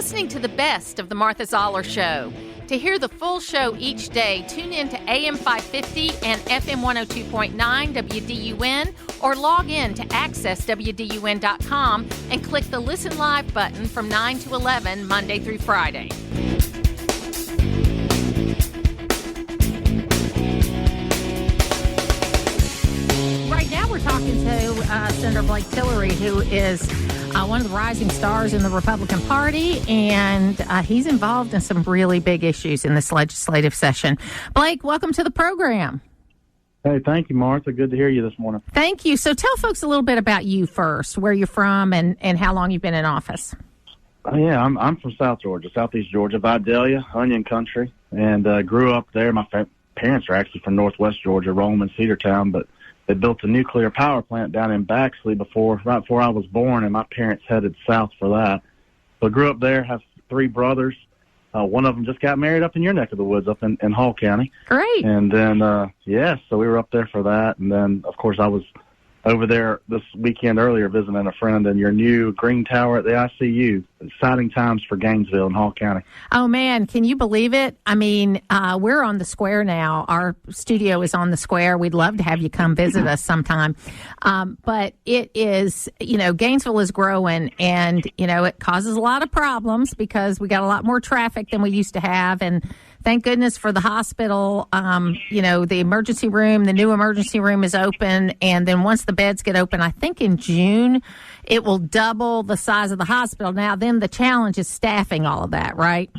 listening to the best of the Martha Zoller Show. To hear the full show each day, tune in to AM 550 and FM 102.9 WDUN or log in to accesswdun.com and click the Listen Live button from 9 to 11 Monday through Friday. Right now we're talking to Senator Blake Tillery, who is one of the rising stars in the Republican Party, and he's involved in some really big issues in this legislative session. Blake, welcome to the program. Hey, thank you, Martha. Good to hear you this morning. Thank you. So tell folks a little bit about you first, where you're from and how long you've been in office. Yeah, I'm from South Georgia, Southeast Georgia, Vidalia, Onion Country, and grew up there. My parents are actually from Northwest Georgia, Rome and Cedartown, but they built a nuclear power plant down in Baxley right before I was born, and my parents headed south for that. So I grew up there, have three brothers. One of them just got married up in your neck of the woods, up in Hall County. Great. And then, so we were up there for that. And then, of course, I was over there this weekend earlier visiting a friend in your new green tower at the ICU. Exciting times for Gainesville and Hall County. Oh, man, can you believe it? I mean, we're on the square now. Our studio is on the square. We'd love to have you come visit us sometime. But it is, Gainesville is growing, and, it causes a lot of problems because we got a lot more traffic than we used to have. And thank goodness for the hospital. The emergency room, the new emergency room is open. And then once the beds get open, I think in June, it will double the size of the hospital. Now, then the challenge is staffing all of that, right?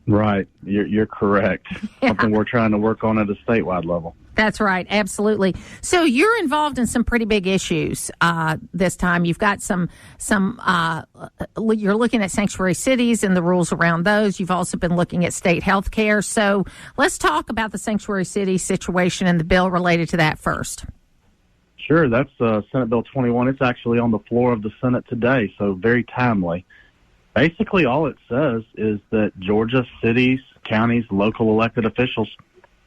Right. You're correct. Yeah. Something we're trying to work on at a statewide level. That's right. Absolutely. So you're involved in some pretty big issues this time. You've got you're looking at sanctuary cities and the rules around those. You've also been looking at state health care. So let's talk about the sanctuary city situation and the bill related to that first. Sure. That's Senate Bill 21. It's actually on the floor of the Senate today, so very timely. Basically, all it says is that Georgia cities, counties, local elected officials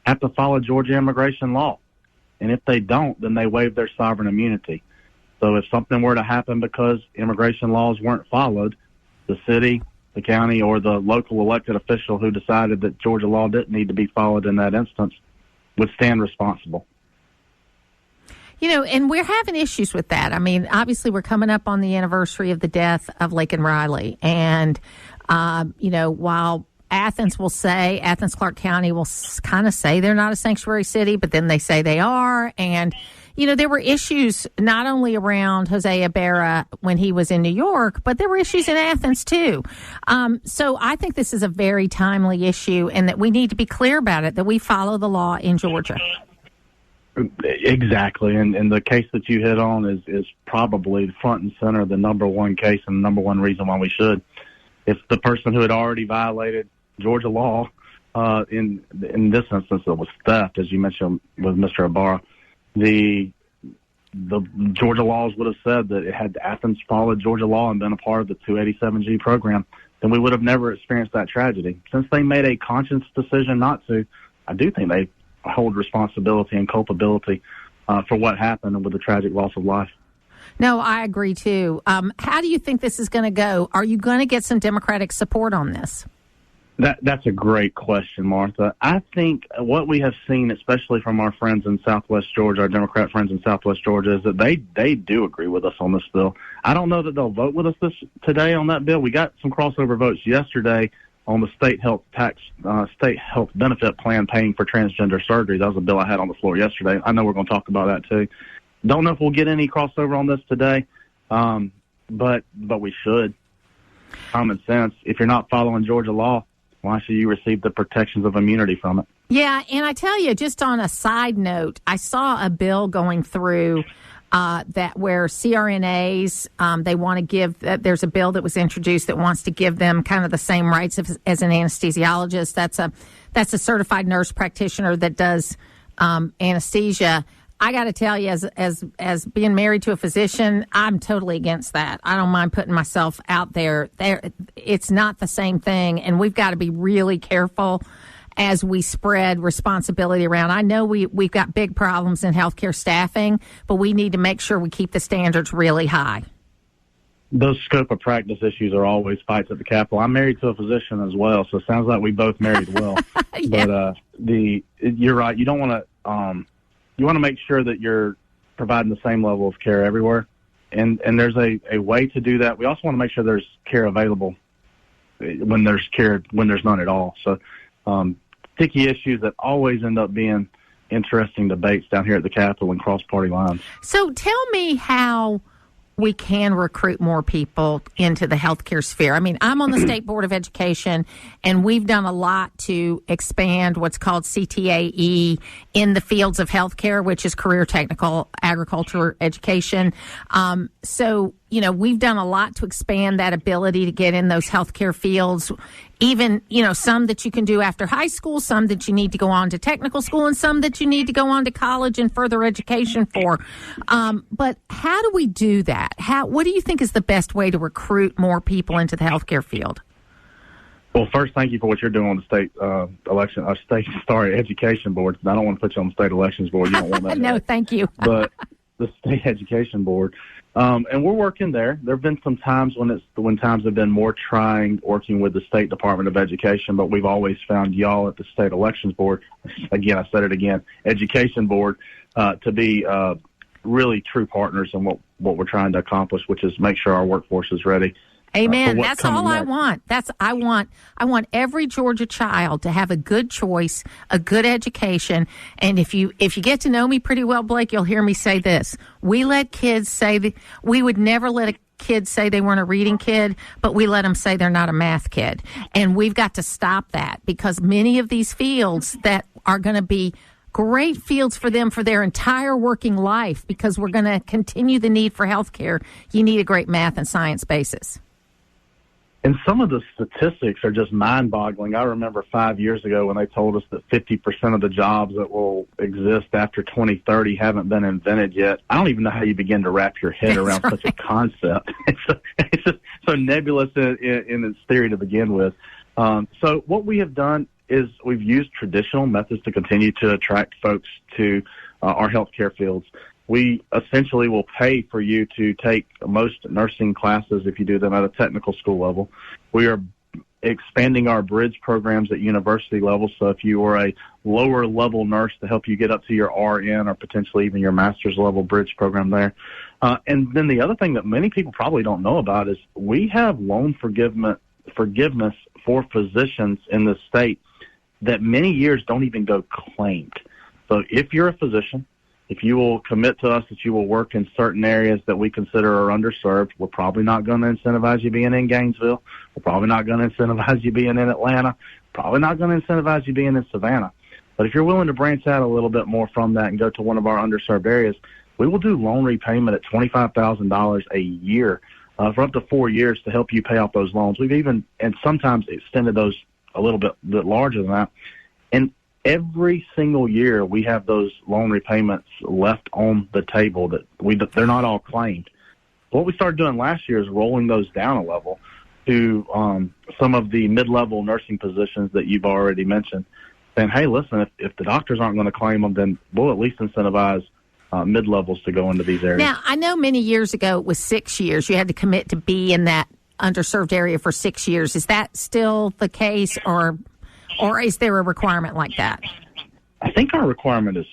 have to follow Georgia immigration law. And if they don't, then they waive their sovereign immunity. So if something were to happen because immigration laws weren't followed, the city, the county, or the local elected official who decided that Georgia law didn't need to be followed in that instance would stand responsible. And we're having issues with that. I mean, obviously, we're coming up on the anniversary of the death of Laken Riley. And, while Athens Clark County will kind of say they're not a sanctuary city, but then they say they are. And, there were issues not only around Jose Ibarra when he was in New York, but there were issues in Athens, too. So I think this is a very timely issue and that we need to be clear about it, that we follow the law in Georgia. Exactly, and the case that you hit on is probably front and center, the number one case and the number one reason why we should. If the person who had already violated Georgia law, in this instance it was theft, as you mentioned with Mr. Ibarra, the Georgia laws would have said that it had Athens followed Georgia law and been a part of the 287G program, then we would have never experienced that tragedy. Since they made a conscious decision not to, I do think they hold responsibility and culpability for what happened and with the tragic loss of life. No, I agree, too. How do you think this is going to go? Are you going to get some Democratic support on this? That's a great question, Martha. I think what we have seen, especially from our friends in Southwest Georgia, our Democrat friends in Southwest Georgia, is that they do agree with us on this bill. I don't know that they'll vote with us today on that bill. We got some crossover votes yesterday on the state health benefit plan paying for transgender surgery. That was a bill I had on the floor yesterday. I know we're going to talk about that too. Don't know if we'll get any crossover on this today, but we should. Common sense. If you're not following Georgia law, why should you receive the protections of immunity from it? Yeah, and I tell you, just on a side note, I saw a bill going through that where CRNAs, they want to give, there's a bill that was introduced that wants to give them kind of the same rights as an anesthesiologist. That's a certified nurse practitioner that does anesthesia. I got to tell you, as being married to a physician, I'm totally against that. I don't mind putting myself out there. It's not the same thing, and we've got to be really careful as we spread responsibility around. I know we've got big problems in healthcare staffing, but we need to make sure we keep the standards really high. Those scope of practice issues are always fights at the Capitol. I'm married to a physician as well, so it sounds like we both married well. Yeah. But you're right. You don't want to. You want to make sure that you're providing the same level of care everywhere, and there's a way to do that. We also want to make sure there's care available when there's none at all. So, sticky issues that always end up being interesting debates down here at the Capitol and cross party lines. So, tell me how we can recruit more people into the healthcare sphere. I mean, I'm on the State Board of Education, and we've done a lot to expand what's called CTAE in the fields of healthcare, which is career technical agriculture education. So, we've done a lot to expand that ability to get in those healthcare fields, even, some that you can do after high school, some that you need to go on to technical school, and some that you need to go on to college and further education for. But how do we do that? What do you think is the best way to recruit more people into the healthcare field? Well, first, thank you for what you're doing on the state education board. I don't want to put you on the state elections board. You don't want that. No, thank you. But the state education board, and we're working there. There have been some times when times have been more trying working with the State Department of Education, but we've always found y'all at the state elections board. Again, I said it again, education board, to be really true partners in what we're trying to accomplish, which is make sure our workforce is ready. Amen. That's all I want. I want every Georgia child to have a good choice, a good education. And if you get to know me pretty well, Blake, you'll hear me say this. We let kids say we would never let a kid say they weren't a reading kid, but we let them say they're not a math kid. And we've got to stop that, because many of these fields that are going to be great fields for them for their entire working life, because we're going to continue the need for health care, you need a great math and science basis. And some of the statistics are just mind-boggling. I remember 5 years ago when they told us that 50% of the jobs that will exist after 2030 haven't been invented yet. I don't even know how you begin to wrap your head around such a concept. It's just so nebulous in its theory to begin with. So what we have done is we've used traditional methods to continue to attract folks to our healthcare fields. We essentially will pay for you to take most nursing classes if you do them at a technical school level. We are expanding our bridge programs at university level, so if you are a lower level nurse, to help you get up to your RN or potentially even your master's level bridge program there. And then the other thing that many people probably don't know about is we have loan forgiveness for physicians in the state that many years don't even go claimed. So if you're a physician, if you will commit to us that you will work in certain areas that we consider are underserved, we're probably not going to incentivize you being in Gainesville. We're probably not going to incentivize you being in Atlanta. Probably not going to incentivize you being in Savannah. But if you're willing to branch out a little bit more from that and go to one of our underserved areas, we will do loan repayment at $25,000 a year for up to 4 years to help you pay off those loans. We've even, and sometimes extended those a little bit larger than that. And every single year we have those loan repayments left on the table that they're not all claimed. What we started doing last year is rolling those down a level to some of the mid-level nursing positions that you've already mentioned, saying, hey, listen, if the doctors aren't going to claim them, then we'll at least incentivize mid-levels to go into these areas. Now, I know many years ago it was 6 years. You had to commit to be in that underserved area for 6 years. Is that still the case, or is there a requirement like that? I think our requirement is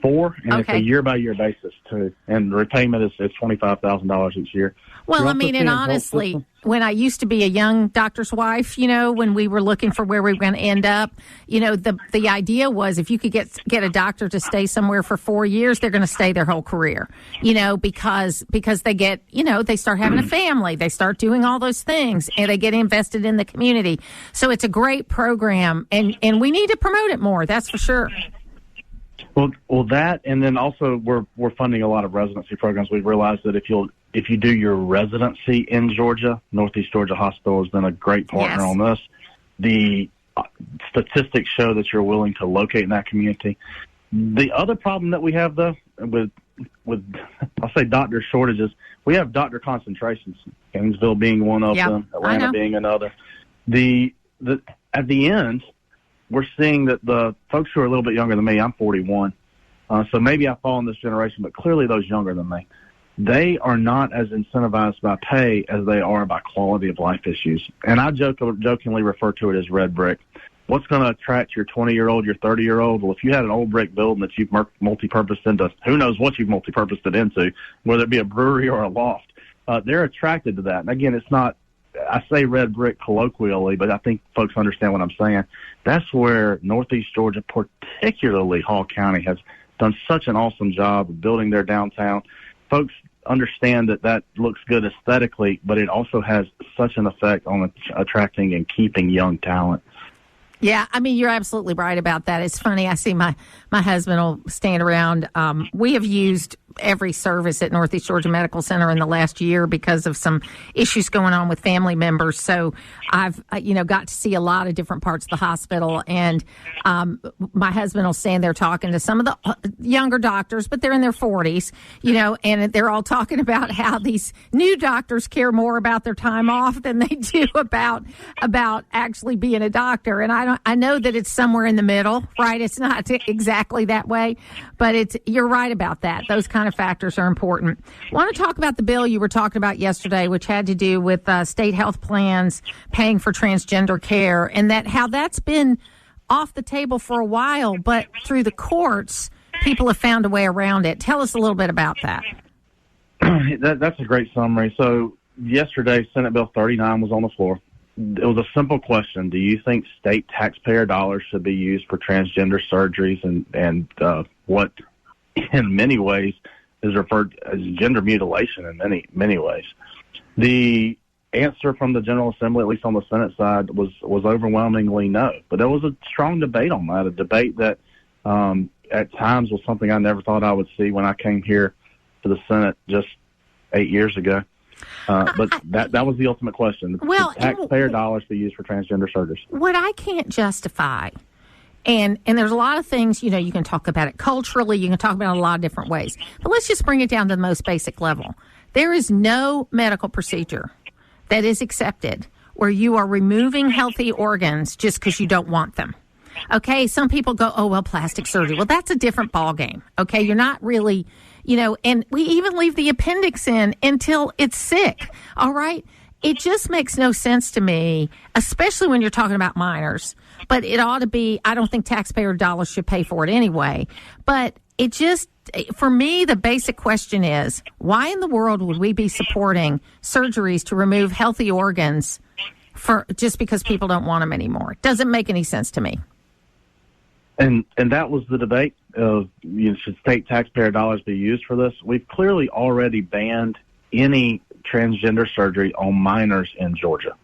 4, and okay. It's a year-by-year basis, too. And the repayment is $25,000 each year. Well, I mean, and honestly, when I used to be a young doctor's wife, when we were looking for where we were going to end up, the idea was if you could get a doctor to stay somewhere for 4 years, they're going to stay their whole career, because they get, they start having a family, they start doing all those things, and they get invested in the community. So it's a great program, and we need to promote it more, that's for sure. Well, that, and then also we're funding a lot of residency programs. We've realized that if you do your residency in Georgia, Northeast Georgia Hospital has been a great partner on this. The statistics show that you're willing to locate in that community. The other problem that we have, though, with I'll say doctor shortages, we have doctor concentrations. Gainesville being one of them, Atlanta being another. At the end, we're seeing that the folks who are a little bit younger than me, I'm 41, so maybe I fall in this generation, but clearly those younger than me, they are not as incentivized by pay as they are by quality of life issues. And I jokingly refer to it as red brick. What's going to attract your 20-year-old, your 30-year-old? Well, if you had an old brick building that you've multi-purposed into, who knows what you've multi-purposed it into, whether it be a brewery or a loft, they're attracted to that. And again, it's not, I say red brick colloquially, but I think folks understand what I'm saying. That's where Northeast Georgia, particularly Hall County, has done such an awesome job of building their downtown. Folks understand that looks good aesthetically, but it also has such an effect on attracting and keeping young talent. Yeah, I mean, you're absolutely right about that. It's funny. I see my husband will stand around. We have used every service at Northeast Georgia Medical Center in the last year because of some issues going on with family members. So I've, got to see a lot of different parts of the hospital. And my husband will stand there talking to some of the younger doctors, but they're in their 40s, and they're all talking about how these new doctors care more about their time off than they do about actually being a doctor. And I know that it's somewhere in the middle, right? It's not exactly that way, but you're right about that. Those kind of factors are important. I want to talk about the bill you were talking about yesterday, which had to do with state health plans paying for transgender care, and how that's been off the table for a while, but through the courts, people have found a way around it. Tell us a little bit about that. That's a great summary. So yesterday, Senate Bill 39 was on the floor. It was a simple question. Do you think state taxpayer dollars should be used for transgender surgeries and what in many ways is referred to as gender mutilation in many, many ways? The answer from the General Assembly, at least on the Senate side, was overwhelmingly no. But there was a strong debate on that, a debate that at times was something I never thought I would see when I came here to the Senate just 8 years ago. But that was the ultimate question. Well, taxpayer dollars be used for transgender surgeries. What I can't justify, and there's a lot of things, you can talk about it culturally, you can talk about it a lot of different ways. But let's just bring it down to the most basic level. There is no medical procedure that is accepted where you are removing healthy organs just because you don't want them. Okay, some people go, oh, well, plastic surgery. Well, that's a different ballgame. Okay, you're not really, and we even leave the appendix in until it's sick. All right? It just makes no sense to me, especially when you're talking about minors. But it ought to be, I don't think taxpayer dollars should pay for it anyway. But it just, for me, the basic question is, why in the world would we be supporting surgeries to remove healthy organs for just because people don't want them anymore? It doesn't make any sense to me. And that was the debate of, should state taxpayer dollars be used for this? We've clearly already banned any transgender surgery on minors in Georgia.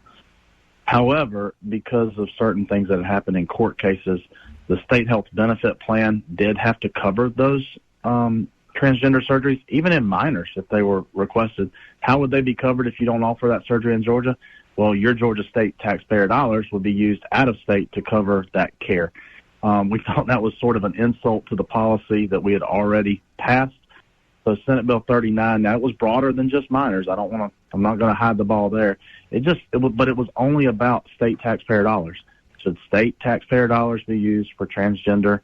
However, because of certain things that happened in court cases, the state health benefit plan did have to cover those transgender surgeries, even in minors if they were requested. How would they be covered if you don't offer that surgery in Georgia? Well, your Georgia state taxpayer dollars would be used out of state to cover that care. We thought that was sort of an insult to the policy that we had already passed. So Senate Bill 39, now it was broader than just minors. I'm not going to hide the ball there. But it was only about state taxpayer dollars. Should state taxpayer dollars be used for transgender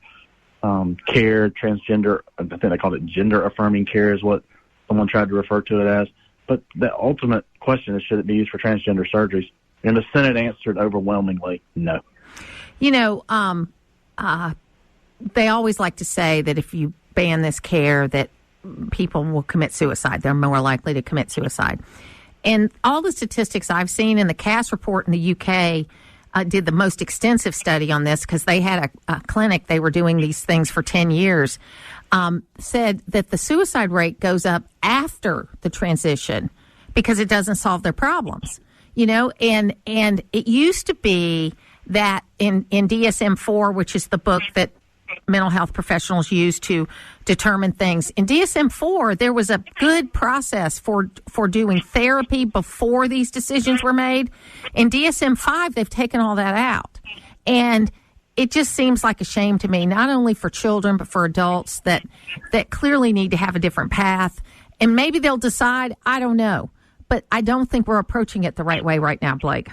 care, transgender, I think they called it gender affirming care is what someone tried to refer to it as. But the ultimate question is, should it be used for transgender surgeries? And the Senate answered overwhelmingly no. They always like to say that if you ban this care, that people will commit suicide. They're more likely to commit suicide. And all the statistics I've seen in the Cass report in the UK did the most extensive study on this because they had a clinic. They were doing these things for 10 years, said that the suicide rate goes up after the transition because it doesn't solve their problems, and it used to be that in DSM-4, which is the book that mental health professionals use to determine things, in DSM-4, there was a good process for doing therapy before these decisions were made. In DSM-5, they've taken all that out. And it just seems like a shame to me, not only for children, but for adults that clearly need to have a different path. And maybe they'll decide, I don't know. But I don't think we're approaching it the right way right now, Blake.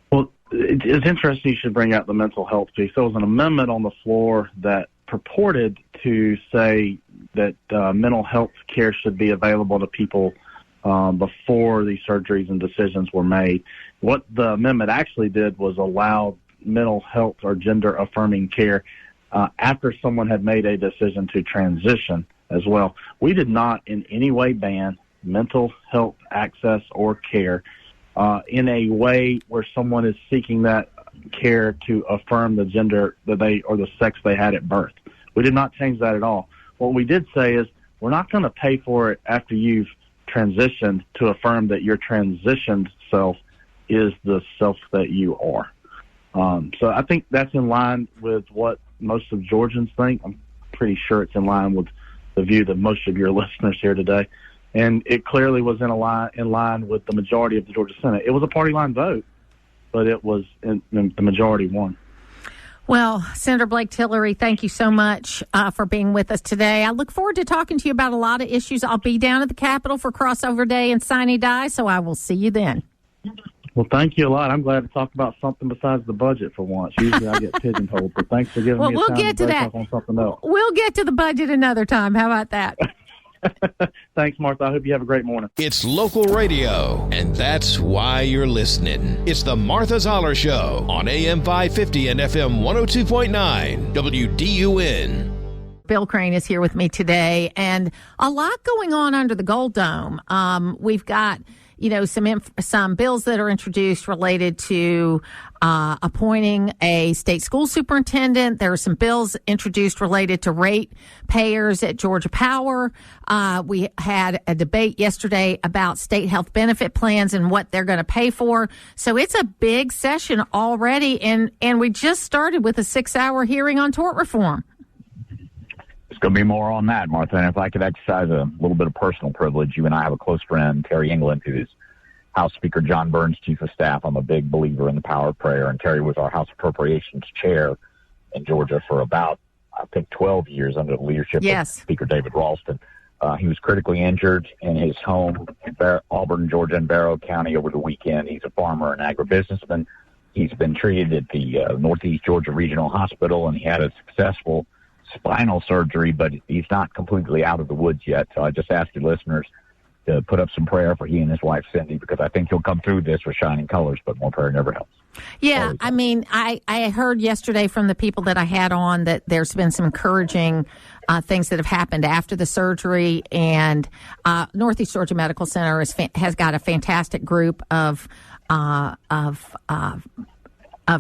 Well, it's interesting you should bring out the mental health piece. There was an amendment on the floor that purported to say that mental health care should be available to people before these surgeries and decisions were made. What the amendment actually did was allow mental health or gender-affirming care after someone had made a decision to transition as well. We did not in any way ban mental health access or care in a way where someone is seeking that care to affirm the gender that they or the sex they had at birth. We did not change that at all. What we did say is we're not going to pay for it after you've transitioned to affirm that your transitioned self is the self that you are. So I think that's in line with what most of Georgians think. I'm pretty sure it's in line with the view that most of your listeners here today. And it clearly was in line with the majority of the Georgia Senate. It was a party line vote, but it was the majority won. Well, Senator Blake Tillery, thank you so much for being with us today. I look forward to talking to you about a lot of issues. I'll be down at the Capitol for Crossover Day and Sine Die, so I will see you then. Well, thank you a lot. I'm glad to talk about something besides the budget for once. Usually I get pigeonholed, but thanks for giving me a time to break off on something else. We'll get to the budget another time. How about that? Thanks, Martha. I hope you have a great morning. It's local radio, and that's why you're listening. It's the Martha Zoller Show on AM 550 and FM 102.9 WDUN. Bill Crane is here with me today, and a lot going on under the Gold Dome. We've got some bills that are introduced related to appointing a state school superintendent. There are some bills introduced related to rate payers at Georgia Power. We had a debate yesterday about state health benefit plans and what they're going to pay for. So it's a big session already, and we just started with a 6-hour hearing on tort reform. It's going to be more on that, Martha. And if I could exercise a little bit of personal privilege, you and I have a close friend, Terry England, who is House Speaker John Burns' chief of staff. I'm a big believer in the power of prayer, and Terry was our House Appropriations chair in Georgia for about, I think, 12 years under the leadership of Speaker David Ralston. He was critically injured in his home in Auburn, Georgia, and Barrow County over the weekend. He's a farmer and agribusinessman. He's been treated at the Northeast Georgia Regional Hospital, and he had a successful spinal surgery, but he's not completely out of the woods yet. So I just ask your listeners to put up some prayer for he and his wife, Cindy, because I think he'll come through this with shining colors, but more prayer never helps. Yeah, I mean, I heard yesterday from the people that I had on that there's been some encouraging things that have happened after the surgery, and Northeast Georgia Medical Center has got a fantastic group of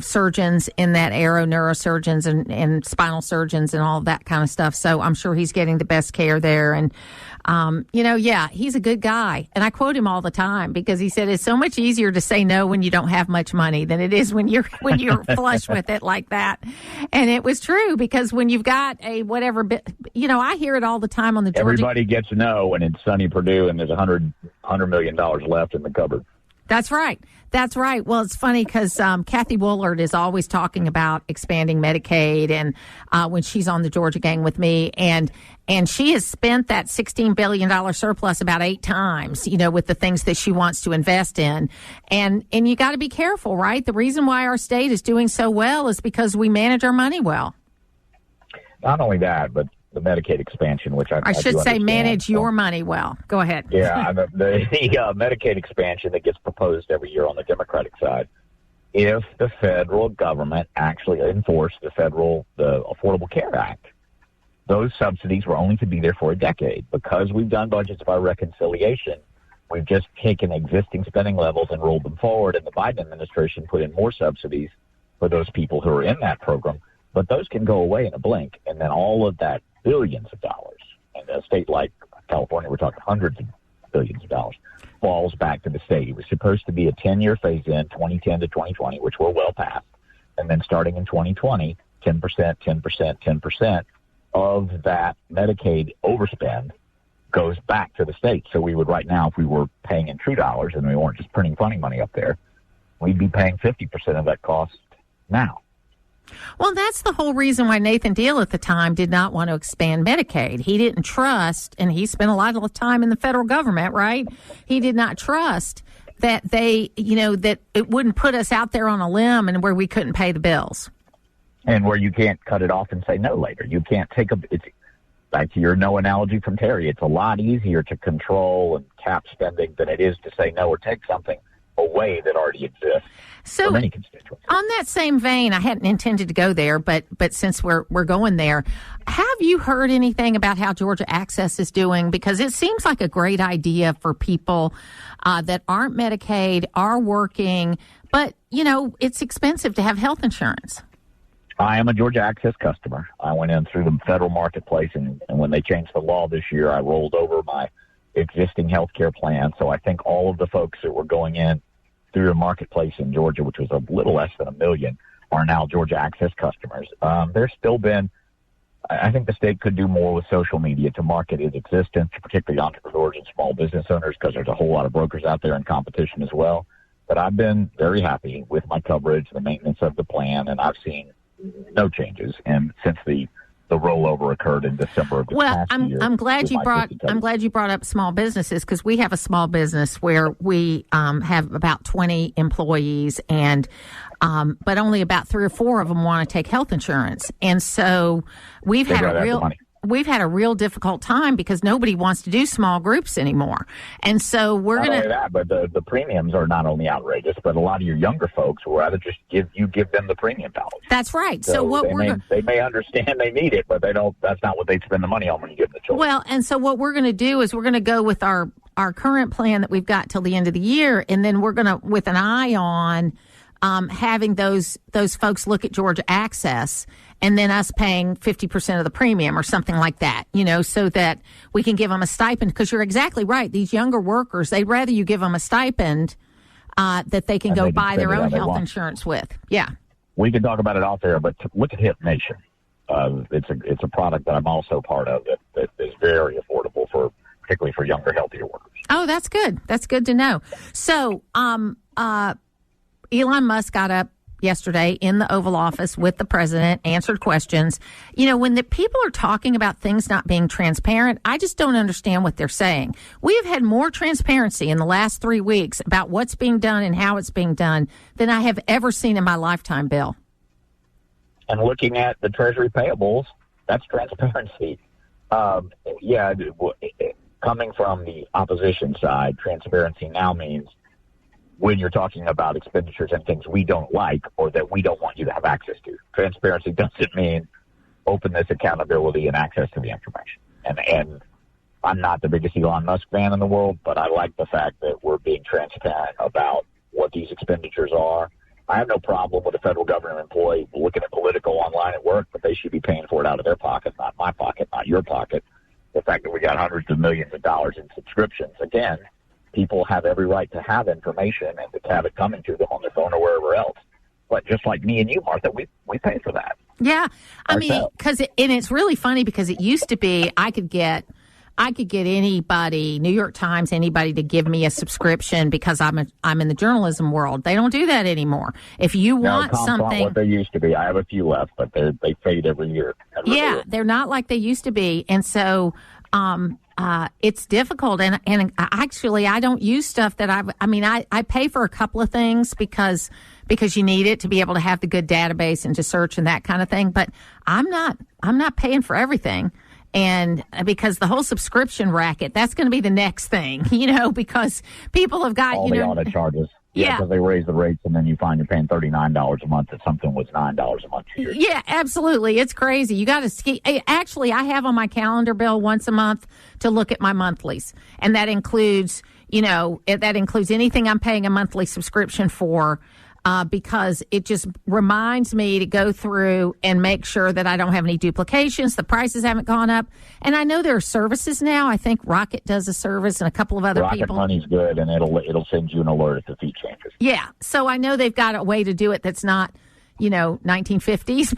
surgeons in that area, neurosurgeons and spinal surgeons and all that kind of stuff. So I'm sure he's getting the best care there. And, he's a good guy. And I quote him all the time because he said it's so much easier to say no when you don't have much money than it is when you're flush with it like that. And it was true, because when you've got a whatever bit, I hear it all the time on the Georgia. Everybody gets no when it's sunny Purdue and there's $100 million left in the cupboard. That's right. That's right. Well, it's funny because Kathy Woolard is always talking about expanding Medicaid, and when she's on the Georgia Gang with me, and she has spent that $16 billion surplus about 8 times, with the things that she wants to invest in. And you got to be careful, right? The reason why our state is doing so well is because we manage our money well. Not only that, but the Medicaid expansion, which I should say manage your money well. Go ahead. Yeah, the Medicaid expansion that gets proposed every year on the Democratic side. If the federal government actually enforced the Affordable Care Act, those subsidies were only to be there for a decade. Because we've done budgets by reconciliation, we've just taken existing spending levels and rolled them forward, and the Biden administration put in more subsidies for those people who are in that program. But those can go away in a blink, and then all of that billions of dollars, and a state like California, we're talking hundreds of billions of dollars, falls back to the state. It was supposed to be a 10-year phase-in, 2010 to 2020, which we're well past. And then starting in 2020, 10%, 10%, 10% of that Medicaid overspend goes back to the state. So we would right now, if we were paying in true dollars and we weren't just printing funny money up there, we'd be paying 50% of that cost now. Well, that's the whole reason why Nathan Deal at the time did not want to expand Medicaid. He didn't trust, and he spent a lot of time in the federal government, right? He did not trust that that it wouldn't put us out there on a limb and where we couldn't pay the bills. and where you can't cut it off and say no later. You can't it's back to your no analogy from Terry. It's a lot easier to control and cap spending than it is to say no or take something away that already exists for many constituents. On that same vein, I hadn't intended to go there, but since we're going there, have you heard anything about how Georgia Access is doing? Because it seems like a great idea for people that aren't Medicaid, are working, but, it's expensive to have health insurance. I am a Georgia Access customer. I went in through the federal marketplace, and when they changed the law this year, I rolled over my existing health care plan. So I think all of the folks that were going in through the marketplace in Georgia, which was a little less than 1 million, are now Georgia Access customers. There's still been, I think the state could do more with social media to market its existence, particularly entrepreneurs and small business owners, because there's a whole lot of brokers out there in competition as well. But I've been very happy with my coverage, the maintenance of the plan, and I've seen no changes. And since the rollover occurred in December of this past year. I'm glad you brought up small businesses, because we have a small business where we have about 20 employees, and but only about 3 or 4 of them want to take health insurance, and so we've had a real difficult time because nobody wants to do small groups anymore, and so we're going to. Not only that, but the premiums are not only outrageous, but a lot of your younger folks will rather just give them the premium dollars. That's right. So what they may understand they need it, but they don't. That's not what they spend the money on when you give them the choice. Well, and so what we're going to do is we're going to go with our current plan that we've got till the end of the year, and then we're going to, with an eye on having those folks look at Georgia Access, and then us paying 50% of the premium or something like that, so that we can give them a stipend. Because you're exactly right. These younger workers, they'd rather you give them a stipend that they can go buy their own health insurance with. Yeah. We can talk about it off there, but look at Hip Nation. It's a product that I'm also part of that is very affordable particularly for younger, healthier workers. Oh, that's good. That's good to know. So, Elon Musk got up yesterday in the Oval Office with the president, answered questions. When the people are talking about things not being transparent, I just don't understand what they're saying. We have had more transparency in the last 3 weeks about what's being done and how it's being done than I have ever seen in my lifetime, Bill. And looking at the Treasury payables, that's transparency. Coming from the opposition side, transparency now means when you're talking about expenditures and things we don't like or that we don't want you to have access to. Transparency doesn't mean openness, accountability, and access to the information. And I'm not the biggest Elon Musk fan in the world, but I like the fact that we're being transparent about what these expenditures are. I have no problem with a federal government employee looking at Politico online at work, but they should be paying for it out of their pocket, not my pocket, not your pocket. The fact that we got hundreds of millions of dollars in subscriptions, again, people have every right to have information and to have it coming to them on their phone or wherever else. But just like me and you, Martha, we pay for that. Yeah, I mean, and it's really funny because it used to be I could get anybody, New York Times, anybody to give me a subscription because I'm in the journalism world. They don't do that anymore. If you want something, what they used to be. I have a few left, but they fade every year. They're not like they used to be, and so it's difficult. And actually, I don't use stuff that I pay for a couple of things because you need it to be able to have the good database and to search and that kind of thing. But I'm not paying for everything. And because the whole subscription racket, that's going to be the next thing, because people have got, all the audit charges. Yeah, because they raise the rates and then you find you're paying $39 a month if something was $9 a month. Yeah, absolutely. It's crazy. You got to actually, I have on my calendar, Bill, once a month to look at my monthlies. And that includes, anything I'm paying a monthly subscription for. Because it just reminds me to go through and make sure that I don't have any duplications. The prices haven't gone up. And I know there are services now. I think Rocket does a service and a couple of other people. Rocket Money's good, and it'll send you an alert if the fee changes. Yeah. So I know they've got a way to do it that's not, 1950s,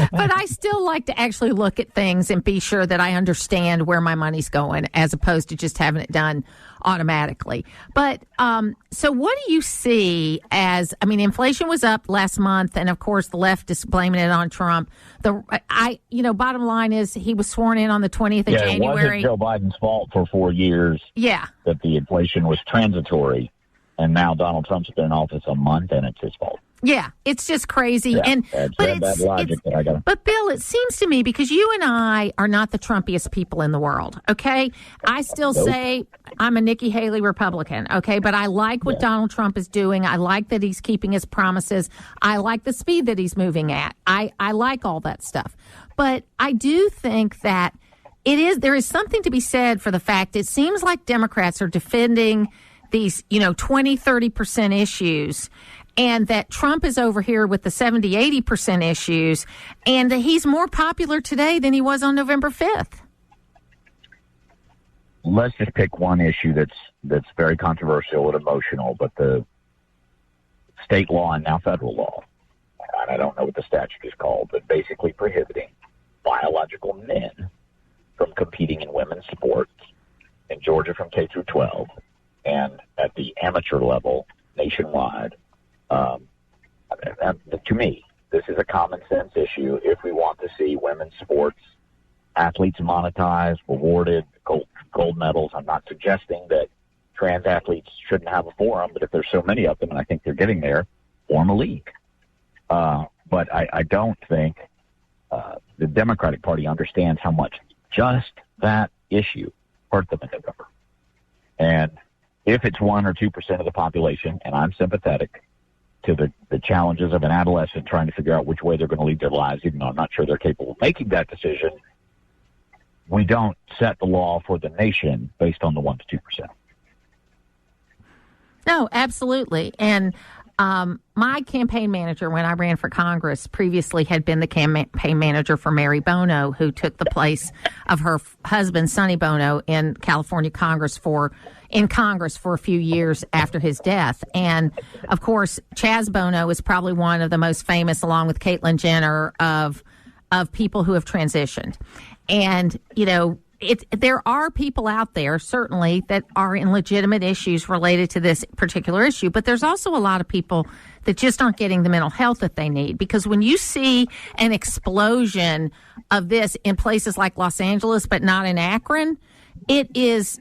but I still like to actually look at things and be sure that I understand where my money's going as opposed to just having it done automatically. But so what do you see as, inflation was up last month, and of course the left is blaming it on Trump. Bottom line is he was sworn in on the 20th of January. It wasn't Joe Biden's fault for 4 years. Yeah. That the inflation was transitory. And now Donald Trump's been in office a month, and it's his fault. Yeah, it's just crazy. Yeah, and but Bill, it seems to me, because you and I are not the Trumpiest people in the world, okay? I still say I'm a Nikki Haley Republican, okay? But I like what Donald Trump is doing. I like that he's keeping his promises. I like the speed that he's moving at. I like all that stuff. But I do think that there is something to be said for the fact it seems like Democrats are defending these, 20, 30% issues, and that Trump is over here with the 70, 80% issues, and that he's more popular today than he was on November 5th. Let's just pick one issue that's very controversial and emotional, but the state law and now federal law, and I don't know what the statute is called, but basically prohibiting biological men from competing in women's sports in Georgia from K through 12 and at the amateur level nationwide. To me, this is a common sense issue. If we want to see women's sports athletes monetized, rewarded, gold medals, I'm not suggesting that trans athletes shouldn't have a forum, but if there's so many of them, and I think they're getting there, form a league. But I don't think the Democratic Party understands how much just that issue hurt them in November. And if it's 1 or 2% of the population, and I'm sympathetic to the challenges of an adolescent trying to figure out which way they're going to lead their lives, even though I'm not sure they're capable of making that decision, we don't set the law for the nation based on the 1 to 2%. No, absolutely. And my campaign manager when I ran for Congress previously had been the campaign manager for Mary Bono, who took the place of her husband, Sonny Bono, in California Congress for a few years after his death. And, of course, Chaz Bono is probably one of the most famous, along with Caitlyn Jenner, of people who have transitioned. And, there are people out there, certainly, that are in legitimate issues related to this particular issue. But there's also a lot of people that just aren't getting the mental health that they need. Because when you see an explosion of this in places like Los Angeles, but not in Akron, it is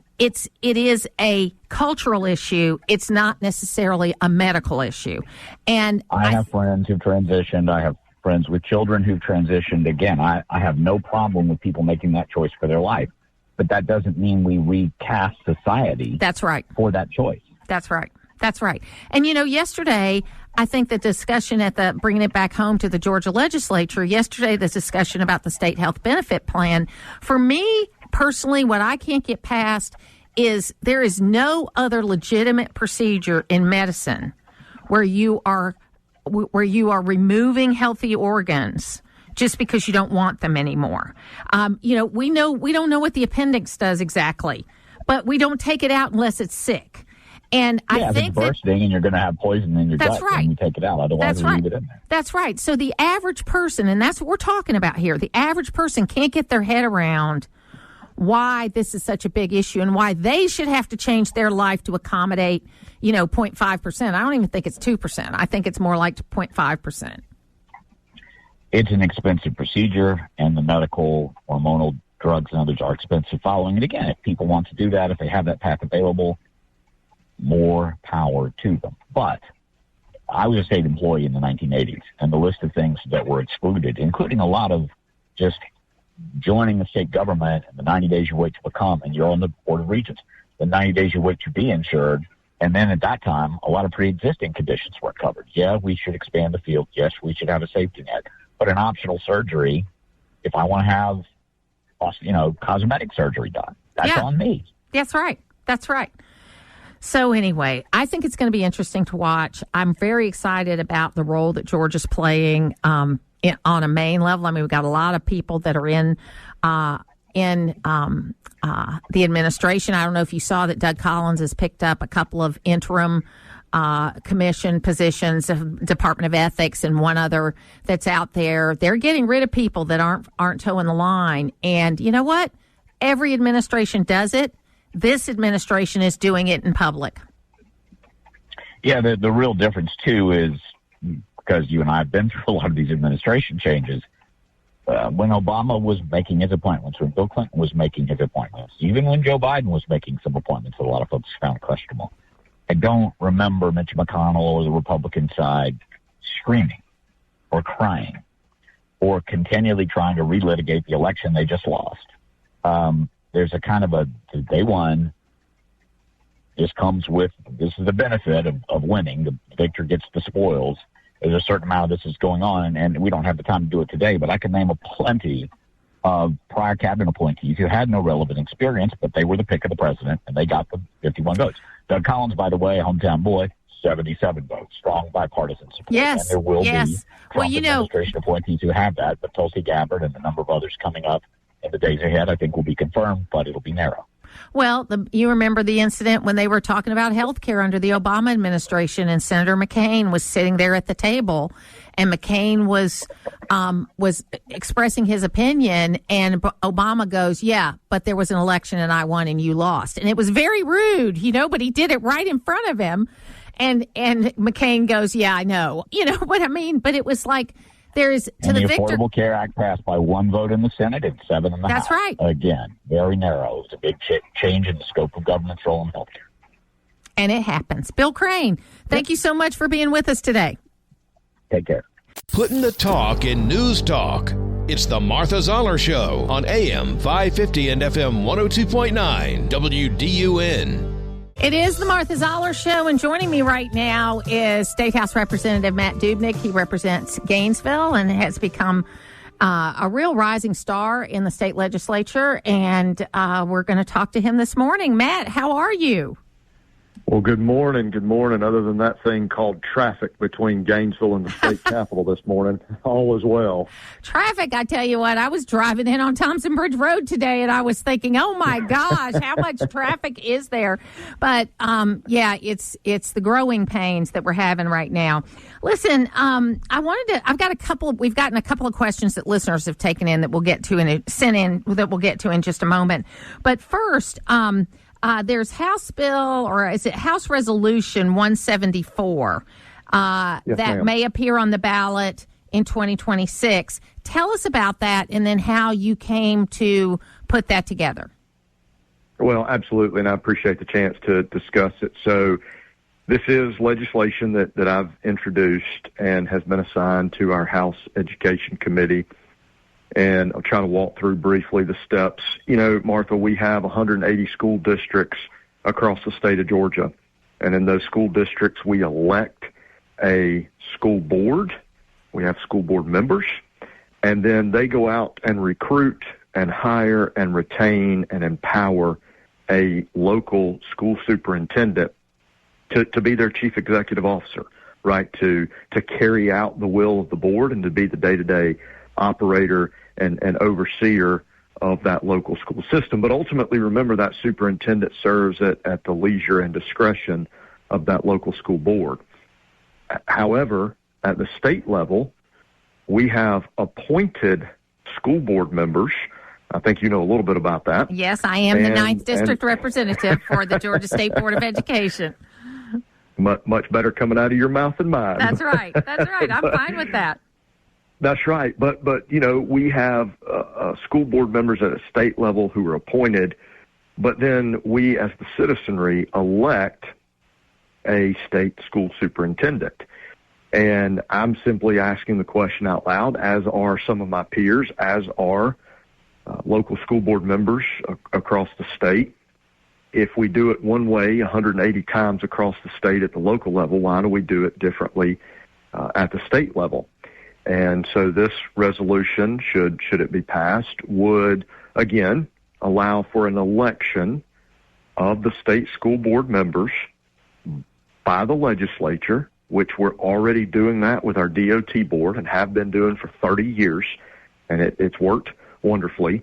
a cultural issue. It's not necessarily a medical issue. And I have friends who've transitioned. I have friends with children who've transitioned. Again, I have no problem with people making that choice for their life, but that doesn't mean we recast society. That's right. For that choice. That's right. That's right. And, yesterday, I think the discussion bringing it back home to the Georgia legislature, yesterday, the discussion about the state health benefit plan, for me personally, what I can't get past is there is no other legitimate procedure in medicine where you are removing healthy organs just because you don't want them anymore. We don't know what the appendix does exactly, but we don't take it out unless it's sick. And I think it's bursting and you're going to have poison in your gut when you take it out. Otherwise, leave it in there. That's right. So the average person, and that's what we're talking about here, the average person can't get their head around why this is such a big issue and why they should have to change their life to accommodate, 0.5%. I don't even think it's 2%. I think it's more like 0.5%. It's an expensive procedure, and the medical, hormonal drugs and others are expensive following. And again, if people want to do that, if they have that path available, more power to them. But I was a state employee in the 1980s, and the list of things that were excluded, including a lot of just joining the state government and the 90 days you wait to become, and you're on the Board of Regents, the 90 days you wait to be insured. And then at that time, a lot of pre-existing conditions weren't covered. Yeah, we should expand the field. Yes, we should have a safety net. But an optional surgery, if I want to have, cosmetic surgery done, that's on me. That's right. That's right. So anyway, I think it's going to be interesting to watch. I'm very excited about the role that Georgia's playing on a main level. I mean, we've got a lot of people that are in the administration. I don't know if you saw that Doug Collins has picked up a couple of interim commission positions of Department of Ethics and one other that's out there. They're getting rid of people that aren't towing the line. And you know what? Every administration does it. This administration is doing it in public. Yeah, the real difference, too, is because you and I have been through a lot of these administration changes. When Obama was making his appointments, when Bill Clinton was making his appointments, even when Joe Biden was making some appointments that a lot of folks found questionable, I don't remember Mitch McConnell or the Republican side screaming or crying or continually trying to relitigate the election they just lost. There's a kind of they won. This is the benefit of winning. The victor gets the spoils. There's a certain amount of this is going on, and we don't have the time to do it today, but I can name plenty of prior cabinet appointees who had no relevant experience, but they were the pick of the president, and they got the 51 votes. Doug Collins, by the way, a hometown boy, 77 votes, strong bipartisan support. Yes, and there will be Trump well, administration appointees who have that, but Tulsi Gabbard and a number of others coming up in the days ahead, I think, will be confirmed, but it'll be narrow. Well, you remember the incident when they were talking about health care under the Obama administration, and Senator McCain was sitting there at the table, and McCain was expressing his opinion, and Obama goes, "Yeah, but there was an election and I won and you lost," and it was very rude, but he did it right in front of him, and McCain goes, "Yeah, I know," what I mean, but it was like. There's to the Affordable Care Act passed by 1 vote in the Senate and 7 in the House. That's right. Again, very narrow. It's a big change in the scope of government's role in health care. And it happens. Bill Crane, thank you so much for being with us today. Take care. Putting the talk in news talk. It's the Martha Zoller Show on AM 550 and FM 102.9 WDUN. It is the Martha Zoller Show, and joining me right now is State House Representative Matt Dubnik. He represents Gainesville and has become a real rising star in the state legislature, and we're going to talk to him this morning. Matt, how are you? Well, good morning. Good morning. Other than that thing called traffic between Gainesville and the state capitol this morning, all is well. Traffic, I tell you what, I was driving in on Thompson Bridge Road today, and I was thinking, oh, my gosh, how much traffic is there? But, it's the growing pains that we're having right now. Listen, we've gotten a couple of questions that listeners have taken in that we'll get to in just a moment. But first, there's House Bill, or is it House Resolution 174 yes, that ma'am. may appear on the ballot in 2026. Tell us about that, and then how you came to put that together. Well, absolutely, and I appreciate the chance to discuss it. So this is legislation that I've introduced and has been assigned to our House Education Committee. And I'll try to walk through briefly the steps. Martha, we have 180 school districts across the state of Georgia. And in those school districts, we elect a school board. We have school board members. And then they go out and recruit and hire and retain and empower a local school superintendent to be their chief executive officer, right, to carry out the will of the board and to be the day-to-day operator and overseer of that local school system. But ultimately, remember, that superintendent serves at the leisure and discretion of that local school board. However, at the state level, we have appointed school board members. I think you know a little bit about that. Yes, I am the 9th District Representative for the Georgia State Board of Education. Much better coming out of your mouth than mine. That's right. I'm fine with that. That's right. But we have school board members at a state level who are appointed, but then we as the citizenry elect a state school superintendent. And I'm simply asking the question out loud, as are some of my peers, as are local school board members across the state. If we do it one way 180 times across the state at the local level, why do we do it differently at the state level? And so this resolution, should it be passed, would, again, allow for an election of the state school board members by the legislature, which we're already doing that with our DOT board and have been doing for 30 years, and it's worked wonderfully.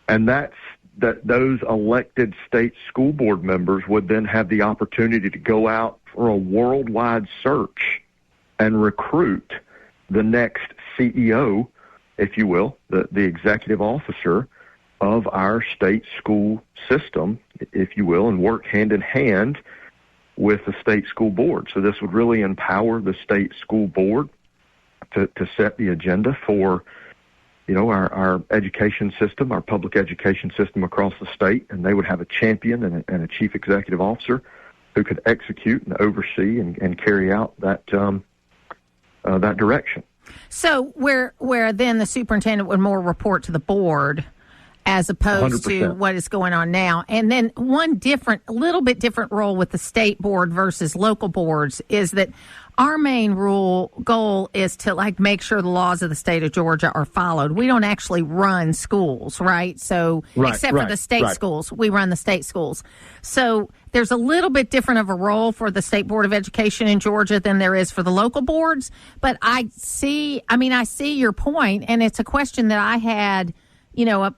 And that those elected state school board members would then have the opportunity to go out for a worldwide search and recruit the next CEO, if you will, the executive officer of our state school system, if you will, and work hand in hand with the state school board. So this would really empower the state school board to set the agenda for, our education system, our public education system across the state, and they would have a champion and a chief executive officer who could execute and oversee and carry out that that direction. So where then the superintendent would more report to the board as opposed 100%. to what is going on now. And then a little bit different role with the state board versus local boards is that our main goal is to make sure the laws of the state of Georgia are followed. We don't actually run schools, right? So except for the state schools, we run the state schools. So there's a little bit different of a role for the State Board of Education in Georgia than there is for the local boards. But I see your point, and it's a question that I had,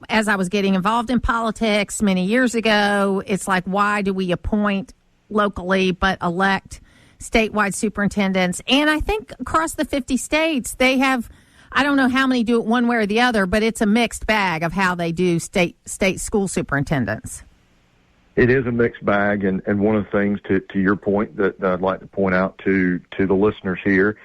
as I was getting involved in politics many years ago. It's like, why do we appoint locally but elect statewide superintendents? And I think across the 50 states, they have, I don't know how many do it one way or the other, but it's a mixed bag of how they do state school superintendents. It is a mixed bag, and one of the things to your point that I'd like to point out to the listeners here,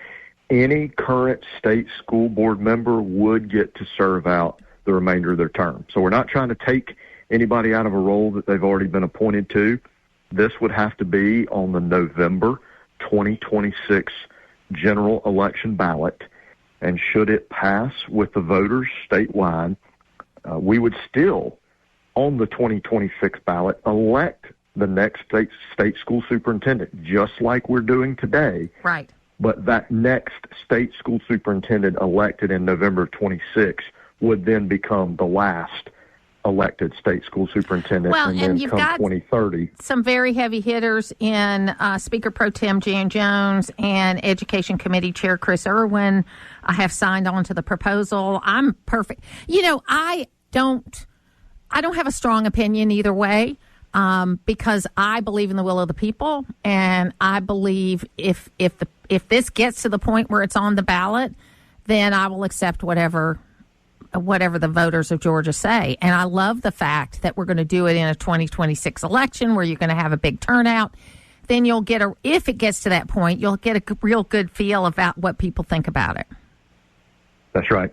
any current state school board member would get to serve out the remainder of their term. So we're not trying to take anybody out of a role that they've already been appointed to. This would have to be on the November 2026 general election ballot, and should it pass with the voters statewide, we would still, on the 2026 ballot, elect the next state school superintendent, just like we're doing today. Right. But that next state school superintendent elected in November of 26 would then become the last elected state school superintendent, and then you've come got 2030. Some very heavy hitters in Speaker Pro Tem Jan Jones and Education Committee Chair Chris Irwin. I have signed on to the proposal. I'm perfect. I don't have a strong opinion either way, because I believe in the will of the people, and I believe if this gets to the point where it's on the ballot, then I will accept whatever the voters of Georgia say. And I love the fact that we're going to do it in a 2026 election where you're going to have a big turnout. Then you'll get if it gets to that point, you'll get a real good feel about what people think about it. That's right.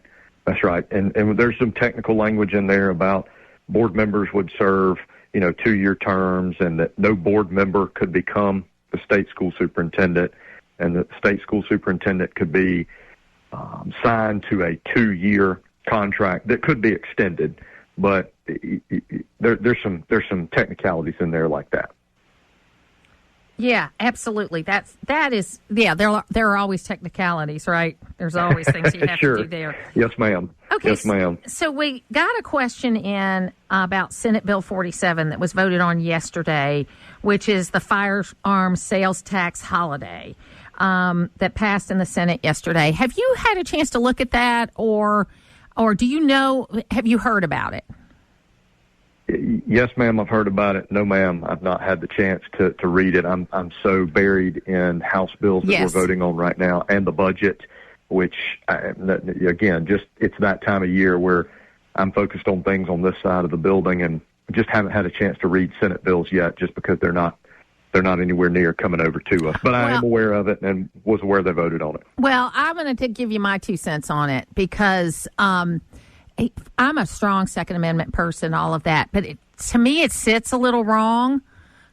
And there's some technical language in there about board members would serve, 2-year terms, and that no board member could become the state school superintendent, and the state school superintendent could be signed to a 2-year contract that could be extended, but there's some technicalities in there like that. Yeah, absolutely. There are always technicalities, right? There's always things you have Sure. to do there. Yes, ma'am. Okay. Yes, ma'am. So we got a question in about Senate Bill 47 that was voted on yesterday, which is the firearms sales tax holiday that passed in the Senate yesterday. Have you had a chance to look at that, or do you know, have you heard about it? Yes, ma'am, I've heard about it. No, ma'am, I've not had the chance to read it. I'm so buried in House bills that we're voting on right now, and the budget, which, again, just it's that time of year where I'm focused on things on this side of the building, and just haven't had a chance to read Senate bills yet, just because they're not anywhere near coming over to us. But I am aware of it and was aware they voted on it. Well, I'm going to give you my 2 cents on it, because I'm a strong Second Amendment person, all of that. But to me, it sits a little wrong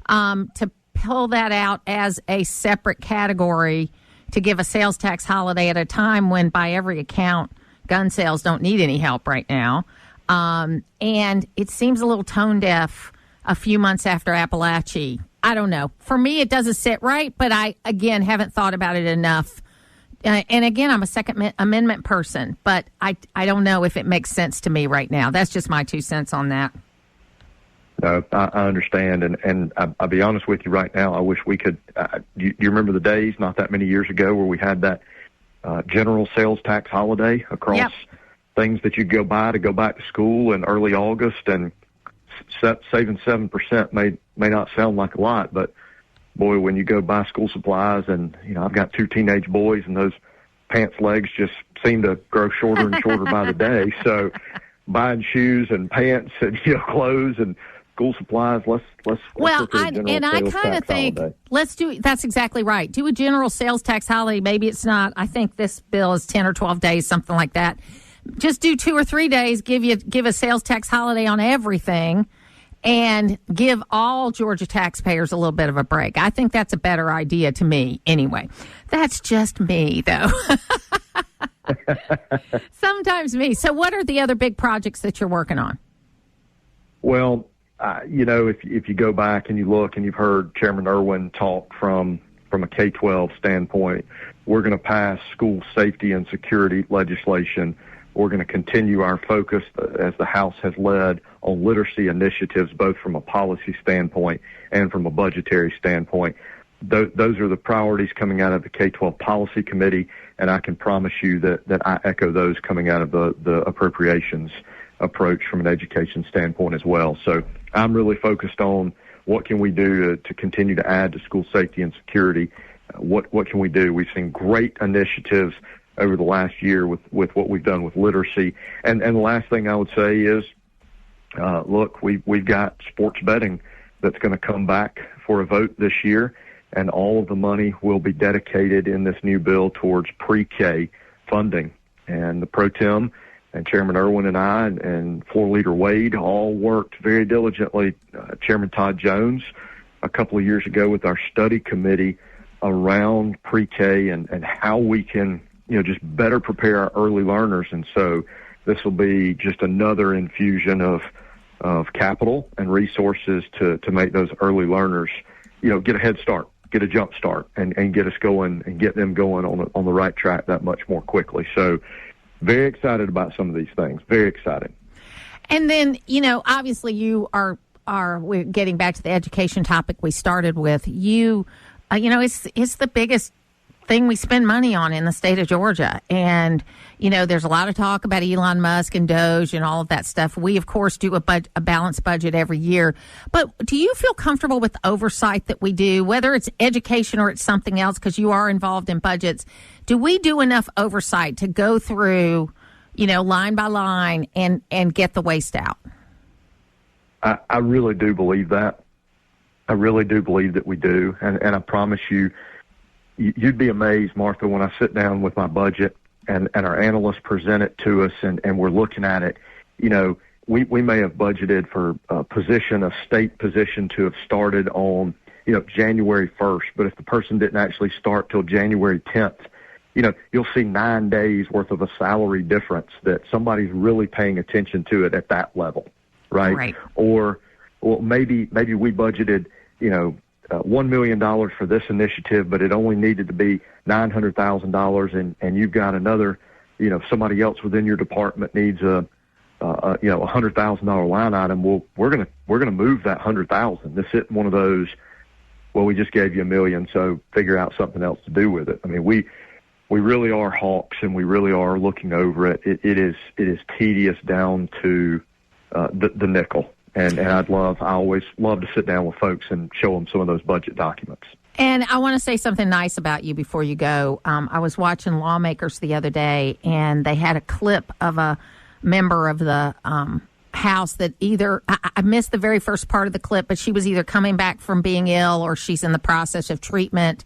to pull that out as a separate category to give a sales tax holiday at a time when, by every account, gun sales don't need any help right now. And it seems a little tone deaf a few months after Appalachia. I don't know. For me, it doesn't sit right, but I, again, haven't thought about it enough. And again, I'm a Second Amendment person, but I don't know if it makes sense to me right now. That's just my 2 cents on that. No, I understand, and I'll be honest with you right now. I wish we could. Do you remember the days not that many years ago where we had that general sales tax holiday across things that you go back to school in early August, and saving 7% may not sound like a lot, but boy, when you go buy school supplies, and I've got 2 teenage boys, and those pants legs just seem to grow shorter and shorter by the day. So buying shoes and pants and clothes and school supplies, let's I kind of think holiday. That's exactly right. Do a general sales tax holiday. Maybe it's not. I think this bill is 10 or 12 days, something like that. Just do 2 or 3 days. Give a sales tax holiday on everything, and give all Georgia taxpayers a little bit of a break. I think that's a better idea to me anyway. That's just me, though. Sometimes me. So what are the other big projects that you're working on? Well, if you go back and you look and you've heard Chairman Irwin talk from a K-12 standpoint, we're going to pass school safety and security legislation. We're going to continue our focus, as the House has led, on literacy initiatives, both from a policy standpoint and from a budgetary standpoint. Those are the priorities coming out of the K-12 Policy Committee, and I can promise you that I echo those coming out of the appropriations approach from an education standpoint as well. So I'm really focused on what can we do to continue to add to school safety and security. What can we do? We've seen great initiatives over the last year with what we've done with literacy. And the last thing I would say is, look, we've got sports betting that's going to come back for a vote this year, and all of the money will be dedicated in this new bill towards pre-K funding. And the Pro Tem and Chairman Irwin and I and Floor Leader Wade all worked very diligently, Chairman Todd Jones, a couple of years ago with our study committee around pre-K and how we can, just better prepare our early learners. And so this will be just another infusion of capital and resources to make those early learners, get a head start, get a jump start, and get us going and get them going on the right track that much more quickly. So very excited about some of these things. Very excited. And then, obviously you we're getting back to the education topic we started with. It's the biggest thing we spend money on in the state of Georgia. And, there's a lot of talk about Elon Musk and Doge and all of that stuff. We, of course, do a balanced budget every year. But do you feel comfortable with the oversight that we do, whether it's education or it's something else, because you are involved in budgets? Do we do enough oversight to go through, line by line and get the waste out? I really do believe that. I really do believe that we do. And I promise you, you'd be amazed, Martha, when I sit down with my budget and our analysts present it to us and we're looking at it. We may have budgeted for a state position to have started on, January 1st. But if the person didn't actually start till January 10th, you'll see 9 days worth of a salary difference that somebody's really paying attention to it at that level, right? Or maybe we budgeted, $1 million for this initiative, but it only needed to be $900,000, and you've got another, somebody else within your department needs a $100,000 line item. Well, we're gonna move that $100,000. This isn't one of those, well, we just gave you $1 million, so figure out something else to do with it. I mean, we really are hawks, and we really are looking over it. It is tedious down to the nickel. And I always love to sit down with folks and show them some of those budget documents. And I want to say something nice about you before you go. I was watching Lawmakers the other day, and they had a clip of a member of the House that I missed the very first part of the clip, but she was either coming back from being ill or she's in the process of treatment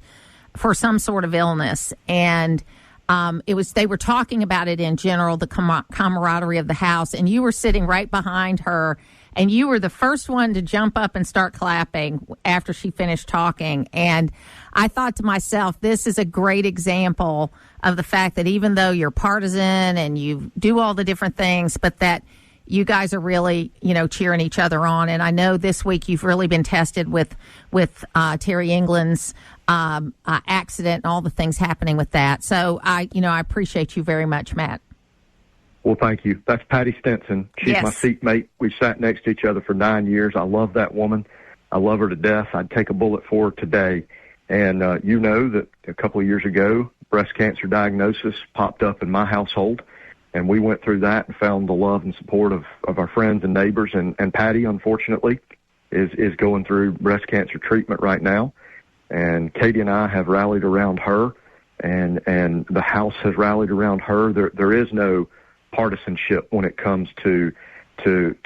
for some sort of illness. And they were talking about it in general, the camaraderie of the House, and you were sitting right behind her. And you were the first one to jump up and start clapping after she finished talking. And I thought to myself, this is a great example of the fact that even though you're partisan and you do all the different things, but that you guys are really, cheering each other on. And I know this week you've really been tested with Terry England's accident and all the things happening with that. So I appreciate you very much, Matt. Well, thank you. That's Patty Stinson. She's my seatmate. We sat next to each other for 9 years. I love that woman. I love her to death. I'd take a bullet for her today. And you know that a couple of years ago, breast cancer diagnosis popped up in my household, and we went through that and found the love and support of our friends and neighbors. And Patty, unfortunately, is going through breast cancer treatment right now. And Katie and I have rallied around her, and the House has rallied around her. There is no partisanship when it comes to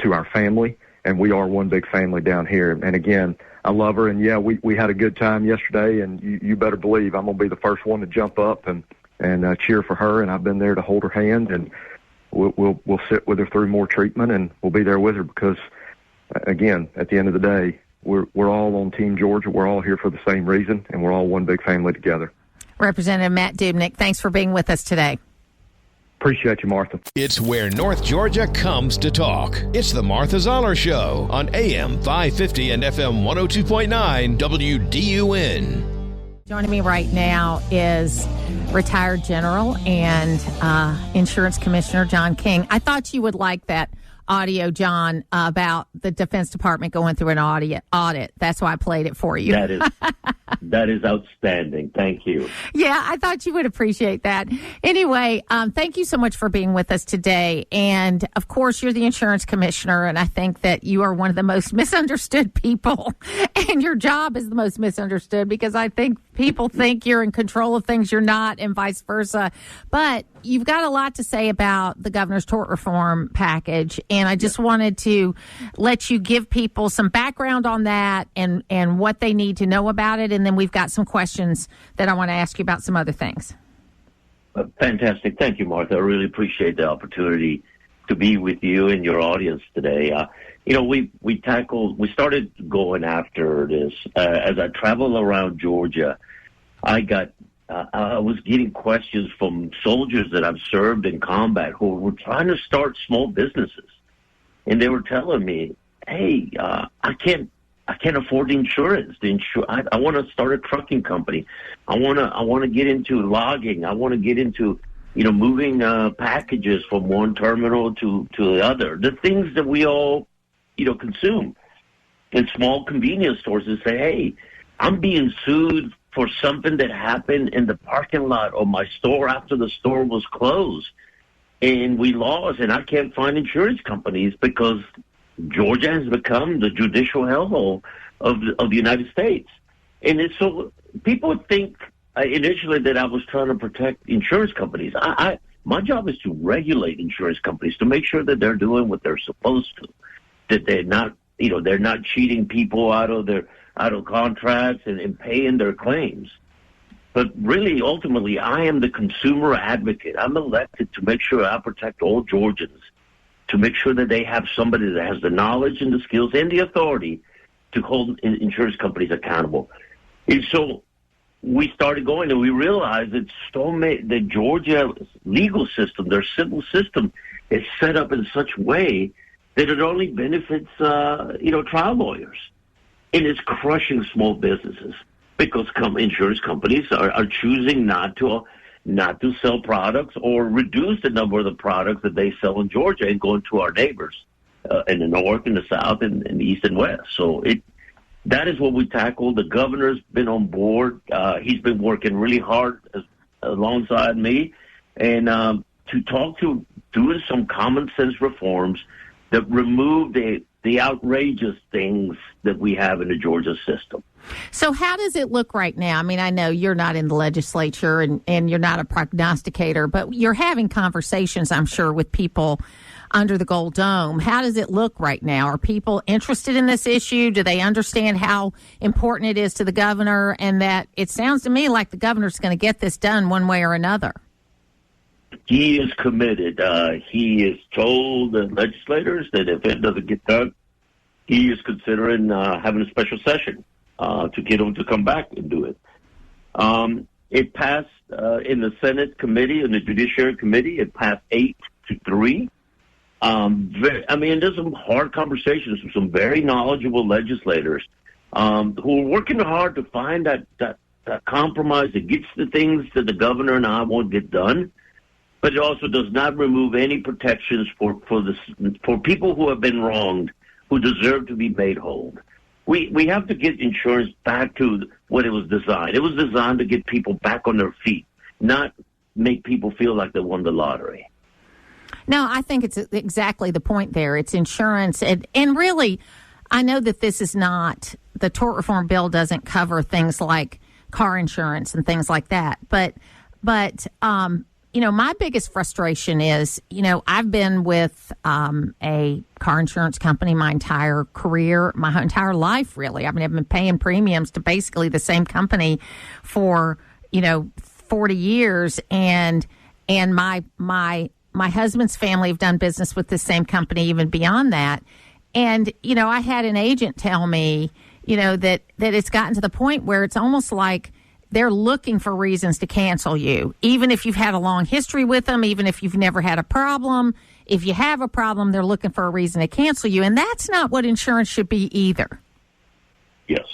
our family, and we are one big family down here. And again, I love her, and yeah, we had a good time yesterday, and you better believe I'm gonna be the first one to jump up and cheer for her. And I've been there to hold her hand, and we'll sit with her through more treatment, and we'll be there with her because again, at the end of the day, we're all on Team Georgia. We're all here for the same reason, and we're all one big family together. Representative Matt Dubnik, thanks for being with us today. Appreciate you, Martha. It's where North Georgia comes to talk. It's the Martha Zoller Show on AM 550 and FM 102.9 WDUN. Joining me right now is retired General and Insurance Commissioner John King. I thought you would like that audio, John, about the Defense Department going through an audit. That's why I played it for you. That is outstanding. Thank you. Yeah, I thought you would appreciate that. Anyway, thank you so much for being with us today. And, of course, you're the insurance commissioner, and I think that you are one of the most misunderstood people. And your job is the most misunderstood because I think people think you're in control of things you're not and vice versa. But you've got a lot to say about the governor's tort reform package, and I just wanted to let you give people some background on that and what they need to know about it, and then we've got some questions that I want to ask you about some other things. Fantastic. Thank you, Martha. I really appreciate the opportunity to be with you and your audience today. We started going after this. As I travel around Georgia, I was getting questions from soldiers that I've served in combat who were trying to start small businesses. And they were telling me, hey, I can't afford insurance. I want to start a trucking company. I want to get into logging. I want to get into, moving packages from one terminal to the other. The things that we all, consume. And small convenience stores that say, hey, I'm being sued for something that happened in the parking lot of my store after the store was closed. And we lost, and I can't find insurance companies because Georgia has become the judicial hellhole of the United States. And it's so people would think initially that I was trying to protect insurance companies. My job is to regulate insurance companies to make sure that they're doing what they're supposed to, that they're not cheating people out of contracts and paying their claims. But really, ultimately, I am the consumer advocate. I'm elected to make sure I protect all Georgians, to make sure that they have somebody that has the knowledge and the skills and the authority to hold insurance companies accountable. And so we started going, and we realized that the Georgia legal system, their civil system, is set up in such a way that it only benefits, trial lawyers. And it's crushing small businesses because insurance companies are choosing not to sell products or reduce the number of the products that they sell in Georgia and going to our neighbors in the north, in the south, and in the east and west. So that is what we tackled. The governor's been on board. He's been working really hard alongside me and to talk to doing some common sense reforms that remove the outrageous things that we have in the Georgia system. So how does it look right now? I mean, I know you're not in the legislature and you're not a prognosticator, but you're having conversations, I'm sure, with people under the Gold Dome. How does it look right now? Are people interested in this issue? Do they understand how important it is to the governor? And that it sounds to me like the governor's going to get this done one way or another. He is committed. He has told the legislators that if it doesn't get done, he is considering having a special session to get them to come back and do it. It passed in the Senate committee, in the Judiciary Committee. It passed 8-3. There's some hard conversations with some very knowledgeable legislators who are working hard to find that compromise that gets the things that the governor and I won't get done, but it also does not remove any protections for people who have been wronged, who deserve to be made whole. We have to get insurance back to what it was designed. It was designed to get people back on their feet, not make people feel like they won the lottery. No, I think it's exactly the point there. It's insurance. And really, I know that this is not, the tort reform bill doesn't cover things like car insurance and things like that. But my biggest frustration is, I've been with a car insurance company my entire career, my entire life, really. I mean, I've been paying premiums to basically the same company for, 40 years. And my husband's family have done business with the same company even beyond that. And, I had an agent tell me, that it's gotten to the point where it's almost like they're looking for reasons to cancel you, even if you've had a long history with them, even if you've never had a problem. If you have a problem, they're looking for a reason to cancel you. And that's not what insurance should be either. Yes.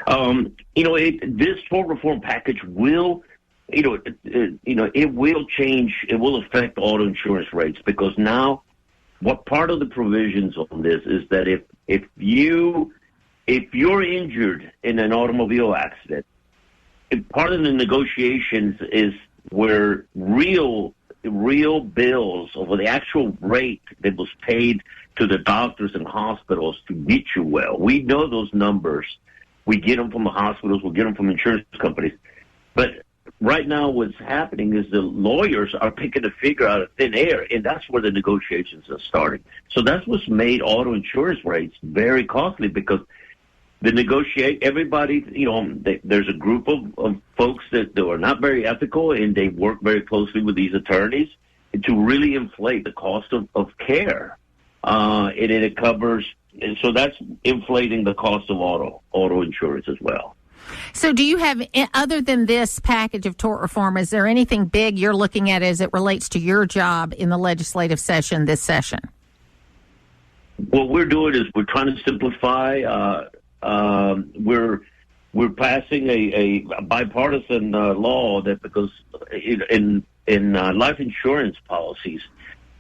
This tort reform package will, it will change. It will affect auto insurance rates, because now what part of the provisions on this is that if you're injured in an automobile accident, part of the negotiations is where real bills over the actual rate that was paid to the doctors and hospitals to get you well. We know those numbers. We get them from the hospitals. We get them from insurance companies. But right now what's happening is the lawyers are picking a figure out of thin air, and that's where the negotiations are starting. So that's what's made auto insurance rates very costly, because everybody, there's a group of folks that are not very ethical, and they work very closely with these attorneys to really inflate the cost of care. And it covers, and so that's inflating the cost of auto insurance as well. So do you have, other than this package of tort reform, is there anything big you're looking at as it relates to your job in the legislative session this session? What we're doing is we're trying to simplify. We're passing a bipartisan law that, because in life insurance policies,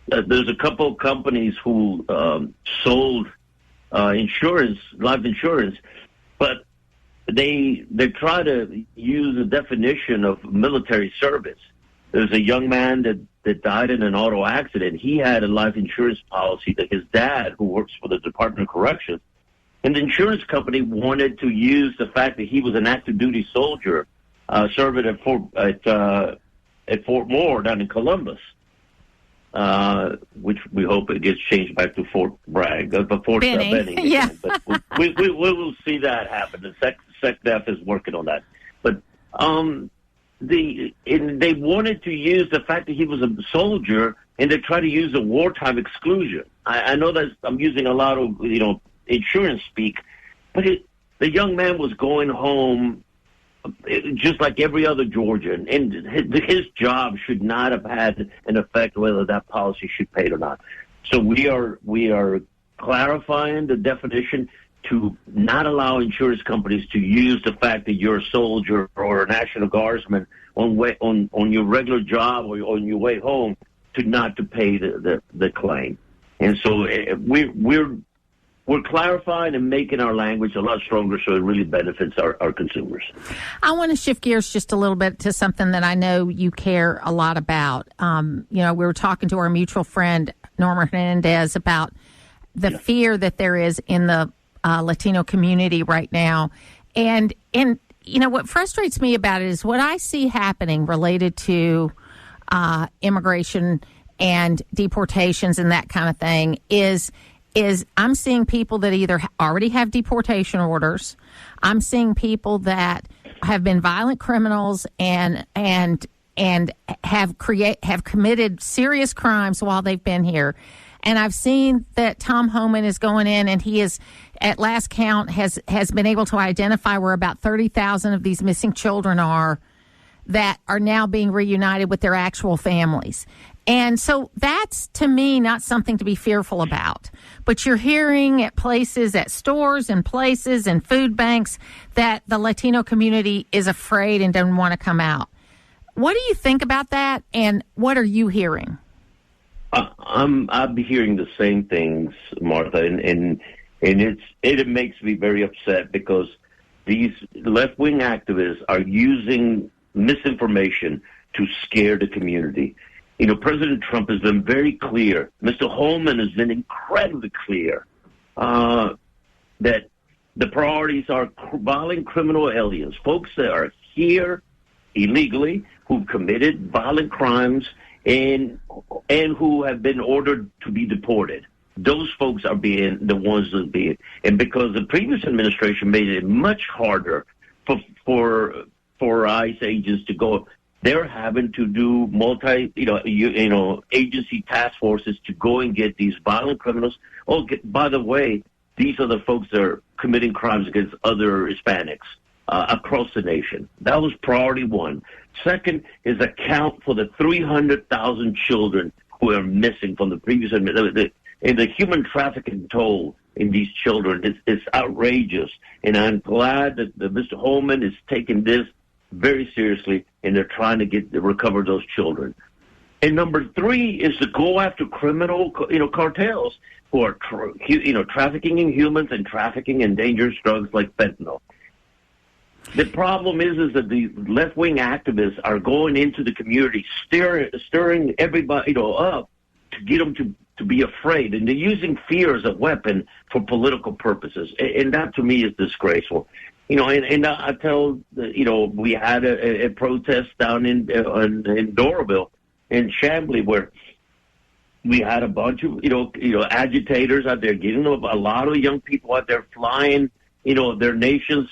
there's a couple of companies who sold life insurance, but they try to use a definition of military service. There's a young man that died in an auto accident. He had a life insurance policy that his dad, who works for the Department of Corrections, and the insurance company wanted to use the fact that he was an active duty soldier serving at Fort Moore down in Columbus, which we hope it gets changed back to Fort Bragg, Fort Benning. Yeah. But we will see that happen. The SecDef is working on that. But they wanted to use the fact that he was a soldier, and they try to use a wartime exclusion. I know that I'm using a lot of insurance speak, but the young man was going home just like every other Georgian, and his job should not have had an effect whether that policy should pay it or not. So we are clarifying the definition to not allow insurance companies to use the fact that you're a soldier or a National Guardsman on your regular job or on your way home to pay the claim. And so we're clarifying and making our language a lot stronger so it really benefits our consumers. I want to shift gears just a little bit to something that I know you care a lot about. We were talking to our mutual friend, Norma Hernandez, about the fear that there is in the Latino community right now. And what frustrates me about it is what I see happening related to immigration and deportations and that kind of thing is I'm seeing people that either already have deportation orders. I'm seeing people that have been violent criminals and have committed serious crimes while they've been here. And I've seen that Tom Homan is going in, and he is, at last count, has been able to identify where about 30,000 of these missing children are that are now being reunited with their actual families. And so that's, to me, not something to be fearful about. But you're hearing at places, at stores and places and food banks, that the Latino community is afraid and doesn't want to come out. What do you think about that, and what are you hearing? I'll be hearing the same things, Martha, and it makes me very upset because these left-wing activists are using misinformation to scare the community. President Trump has been very clear. Mr. Holman has been incredibly clear that the priorities are violent criminal aliens, folks that are here illegally, who've committed violent crimes, and who have been ordered to be deported. Those folks are being the ones that be, and because the previous administration made it much harder for ICE agents to go, they're having to do agency task forces to go and get these violent criminals. By the way, these are the folks that are committing crimes against other Hispanics across the nation. That was priority one. Second is account for the 300,000 children who are missing from the previous administration. And the human trafficking toll in these children is outrageous. And I'm glad that Mr. Holman is taking this very seriously, and they're trying to recover those children. And number three is to go after criminal, cartels who are, trafficking in humans and trafficking in dangerous drugs like fentanyl. The problem is that the left-wing activists are going into the community, stirring everybody, up to get them to be afraid, and they're using fear as a weapon for political purposes, and that to me is disgraceful. And I tell, we had a protest down in Doraville, in Chambly, where we had a bunch of, agitators out there, getting a lot of young people out there flying, their nation's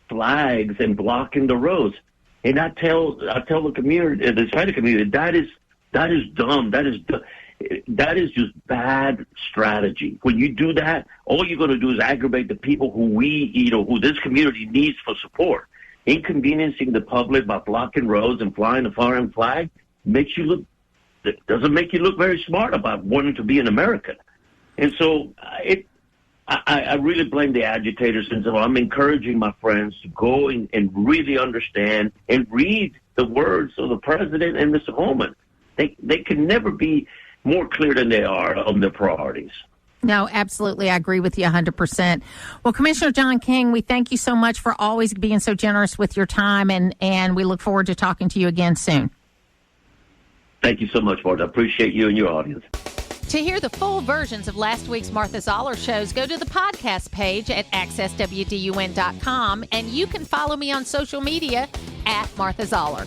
flags and blocking the roads. And I tell the community, the Hispanic community, that is dumb. That is just bad strategy. When you do that, all you're going to do is aggravate the people who this community needs for support. Inconveniencing the public by blocking roads and flying a foreign flag doesn't make you look very smart about wanting to be an American. And so I really blame the agitators, and so I'm encouraging my friends to go and really understand and read the words of the president and Mr. Holman. They can never be more clear than they are on their priorities. No, absolutely. I agree with you 100%. Well, Commissioner John King, we thank you so much for always being so generous with your time, and we look forward to talking to you again soon. Thank you so much, Martha. I appreciate you and your audience. To hear the full versions of last week's Martha Zoller shows, go to the podcast page at accesswdun.com, and you can follow me on social media at Martha Zoller.